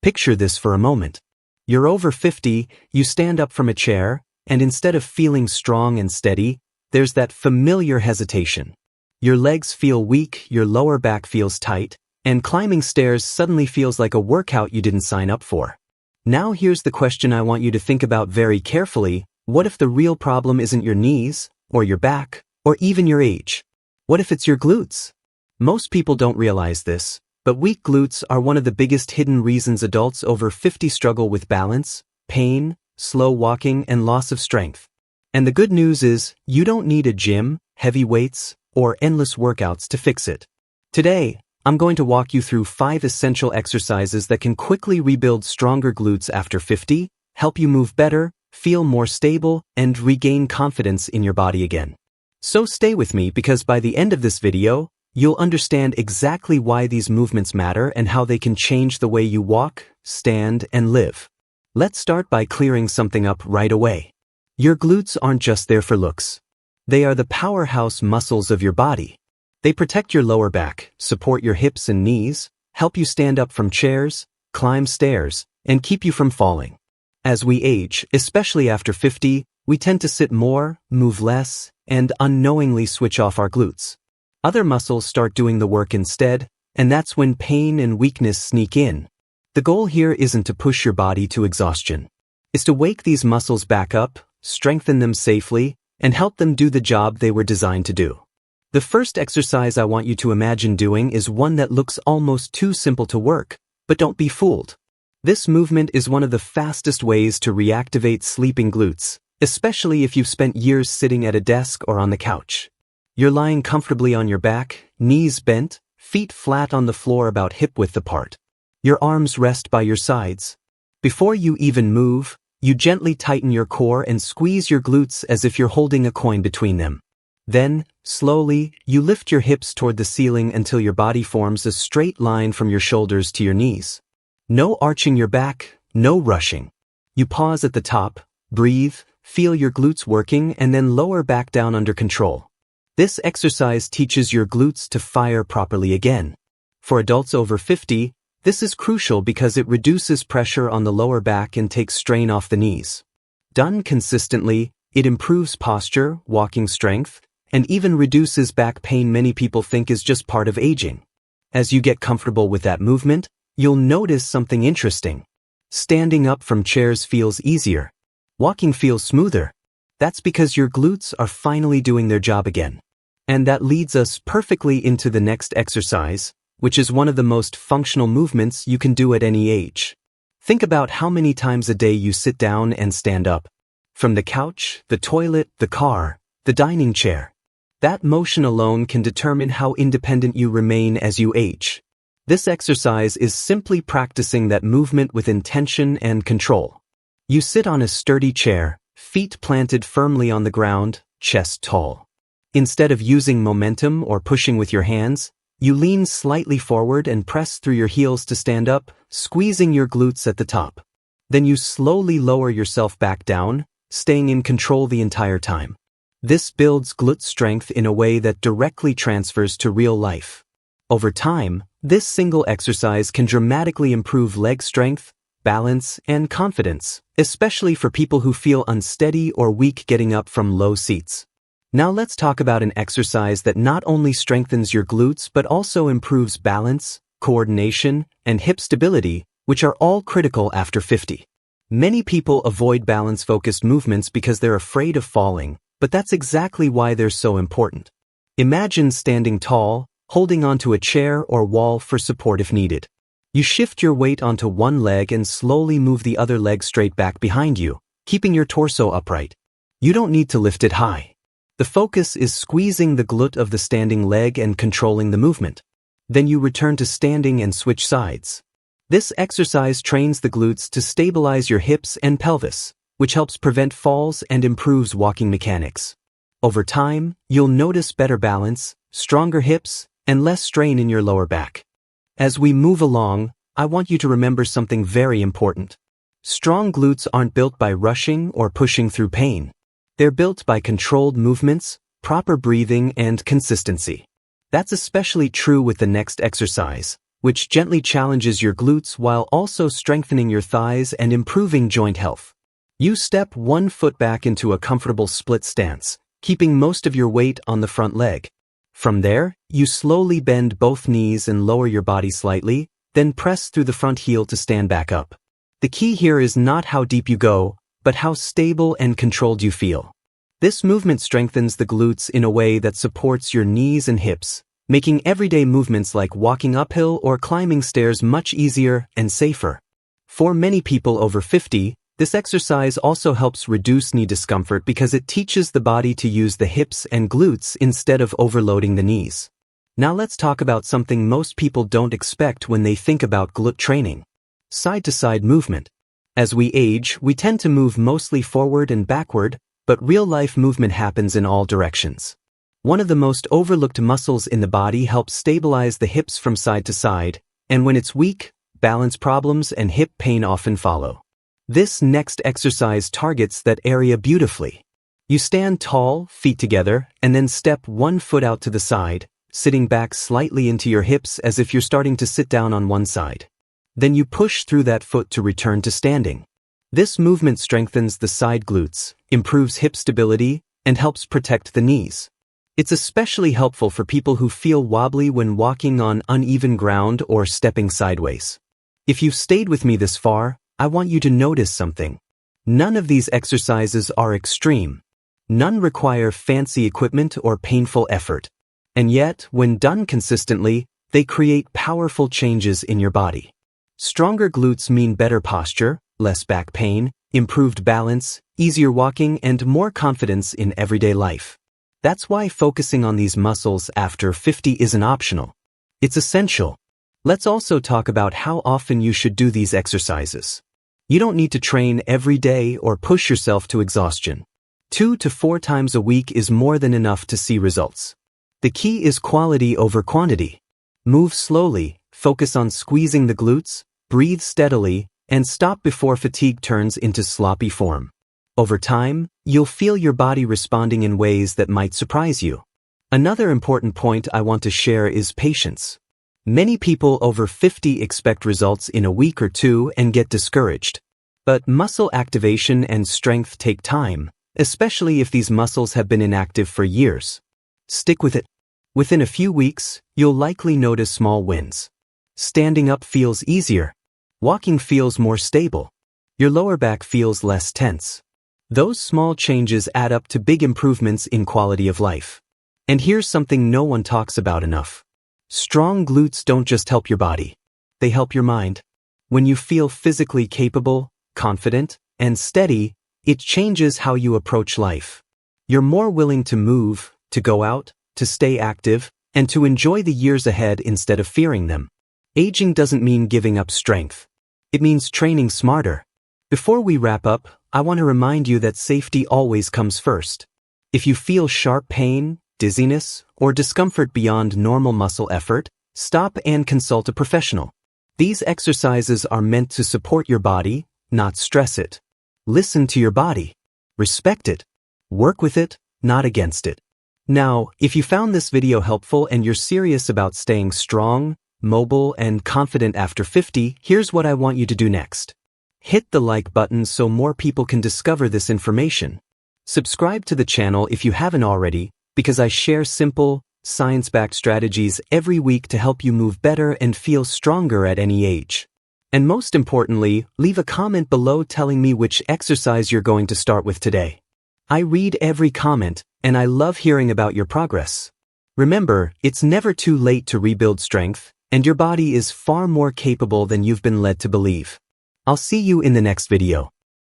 Picture this for a moment. You're over 50, you stand up from a chair, and instead of feeling strong and steady, there's that familiar hesitation. Your legs feel weak, your lower back feels tight, and climbing stairs suddenly feels like a workout you didn't sign up for. Now here's the question I want you to think about very carefully. What if the real problem isn't your knees, or your back, or even your age? What if it's your glutes? Most people don't realize this, but weak glutes are one of the biggest hidden reasons adults over 50 struggle with balance, pain, slow walking, and loss of strength. And the good news is, you don't need a gym, heavy weights, or endless workouts to fix it. Today, I'm going to walk you through 5 essential exercises that can quickly rebuild stronger glutes after 50, help you move better, feel more stable, and regain confidence in your body again. So stay with me because by the end of this video, you'll understand exactly why these movements matter and how they can change the way you walk, stand, and live. Let's start by clearing something up right away. Your glutes aren't just there for looks. They are the powerhouse muscles of your body. They protect your lower back, support your hips and knees, help you stand up from chairs, climb stairs, and keep you from falling. As we age, especially after 50, we tend to sit more, move less, and unknowingly switch off our glutes. Other muscles start doing the work instead, and that's when pain and weakness sneak in. The goal here isn't to push your body to exhaustion. It's to wake these muscles back up, strengthen them safely, and help them do the job they were designed to do. The first exercise I want you to imagine doing is one that looks almost too simple to work, but don't be fooled. This movement is one of the fastest ways to reactivate sleeping glutes, especially if you've spent years sitting at a desk or on the couch. You're lying comfortably on your back, knees bent, feet flat on the floor about hip-width apart. Your arms rest by your sides. Before you even move, you gently tighten your core and squeeze your glutes as if you're holding a coin between them. Then, slowly, you lift your hips toward the ceiling until your body forms a straight line from your shoulders to your knees. No arching your back, no rushing. You pause at the top, breathe, feel your glutes working, and then lower back down under control. This exercise teaches your glutes to fire properly again. For adults over 50, this is crucial because it reduces pressure on the lower back and takes strain off the knees. Done consistently, it improves posture, walking strength, and even reduces back pain many people think is just part of aging. As you get comfortable with that movement, you'll notice something interesting. Standing up from chairs feels easier. Walking feels smoother. That's because your glutes are finally doing their job again. And that leads us perfectly into the next exercise, which is one of the most functional movements you can do at any age. Think about how many times a day you sit down and stand up. From the couch, the toilet, the car, the dining chair. That motion alone can determine how independent you remain as you age. This exercise is simply practicing that movement with intention and control. You sit on a sturdy chair, feet planted firmly on the ground, chest tall. Instead of using momentum or pushing with your hands, you lean slightly forward and press through your heels to stand up, squeezing your glutes at the top. Then you slowly lower yourself back down, staying in control the entire time. This builds glute strength in a way that directly transfers to real life. Over time, this single exercise can dramatically improve leg strength, balance, and confidence, especially for people who feel unsteady or weak getting up from low seats. Now let's talk about an exercise that not only strengthens your glutes but also improves balance, coordination, and hip stability, which are all critical after 50. Many people avoid balance-focused movements because they're afraid of falling, but that's exactly why they're so important. Imagine standing tall, holding onto a chair or wall for support if needed. You shift your weight onto one leg and slowly move the other leg straight back behind you, keeping your torso upright. You don't need to lift it high. The focus is squeezing the glute of the standing leg and controlling the movement. Then you return to standing and switch sides. This exercise trains the glutes to stabilize your hips and pelvis, which helps prevent falls and improves walking mechanics. Over time, you'll notice better balance, stronger hips, and less strain in your lower back. As we move along, I want you to remember something very important. Strong glutes aren't built by rushing or pushing through pain. They're built by controlled movements, proper breathing, and consistency. That's especially true with the next exercise, which gently challenges your glutes while also strengthening your thighs and improving joint health. You step one foot back into a comfortable split stance, keeping most of your weight on the front leg. From there, you slowly bend both knees and lower your body slightly, then press through the front heel to stand back up. The key here is not how deep you go, but how stable and controlled you feel. This movement strengthens the glutes in a way that supports your knees and hips, making everyday movements like walking uphill or climbing stairs much easier and safer. For many people over 50, this exercise also helps reduce knee discomfort because it teaches the body to use the hips and glutes instead of overloading the knees. Now let's talk about something most people don't expect when they think about glute training: side-to-side movement. As we age, we tend to move mostly forward and backward, but real-life movement happens in all directions. One of the most overlooked muscles in the body helps stabilize the hips from side to side, and when it's weak, balance problems and hip pain often follow. This next exercise targets that area beautifully. You stand tall, feet together, and then step one foot out to the side, sitting back slightly into your hips as if you're starting to sit down on one side. Then you push through that foot to return to standing. This movement strengthens the side glutes, improves hip stability, and helps protect the knees. It's especially helpful for people who feel wobbly when walking on uneven ground or stepping sideways. If you've stayed with me this far, I want you to notice something. None of these exercises are extreme. None require fancy equipment or painful effort. And yet, when done consistently, they create powerful changes in your body. Stronger glutes mean better posture, less back pain, improved balance, easier walking, and more confidence in everyday life. That's why focusing on these muscles after 50 isn't optional. It's essential. Let's also talk about how often you should do these exercises. You don't need to train every day or push yourself to exhaustion. 2 to 4 times a week is more than enough to see results. The key is quality over quantity. Move slowly, focus on squeezing the glutes, breathe steadily, and stop before fatigue turns into sloppy form. Over time, you'll feel your body responding in ways that might surprise you. Another important point I want to share is patience. Many people over 50 expect results in a week or two and get discouraged. But muscle activation and strength take time, especially if these muscles have been inactive for years. Stick with it. Within a few weeks, you'll likely notice small wins. Standing up feels easier. Walking feels more stable. Your lower back feels less tense. Those small changes add up to big improvements in quality of life. And here's something no one talks about enough. Strong glutes don't just help your body. They help your mind. When you feel physically capable, confident, and steady, it changes how you approach life. You're more willing to move, to go out, to stay active, and to enjoy the years ahead instead of fearing them. Aging doesn't mean giving up strength. It means training smarter. Before we wrap up, I want to remind you that safety always comes first. If you feel sharp pain, dizziness, or discomfort beyond normal muscle effort, stop and consult a professional. These exercises are meant to support your body, not stress it. Listen to your body. Respect it. Work with it, not against it. Now, if you found this video helpful and you're serious about staying strong, mobile, and confident after 50, here's what I want you to do next. Hit the like button so more people can discover this information. Subscribe to the channel if you haven't already, because I share simple, science-backed strategies every week to help you move better and feel stronger at any age. And most importantly, leave a comment below telling me which exercise you're going to start with today. I read every comment, and I love hearing about your progress. Remember, it's never too late to rebuild strength, and your body is far more capable than you've been led to believe. I'll see you in the next video.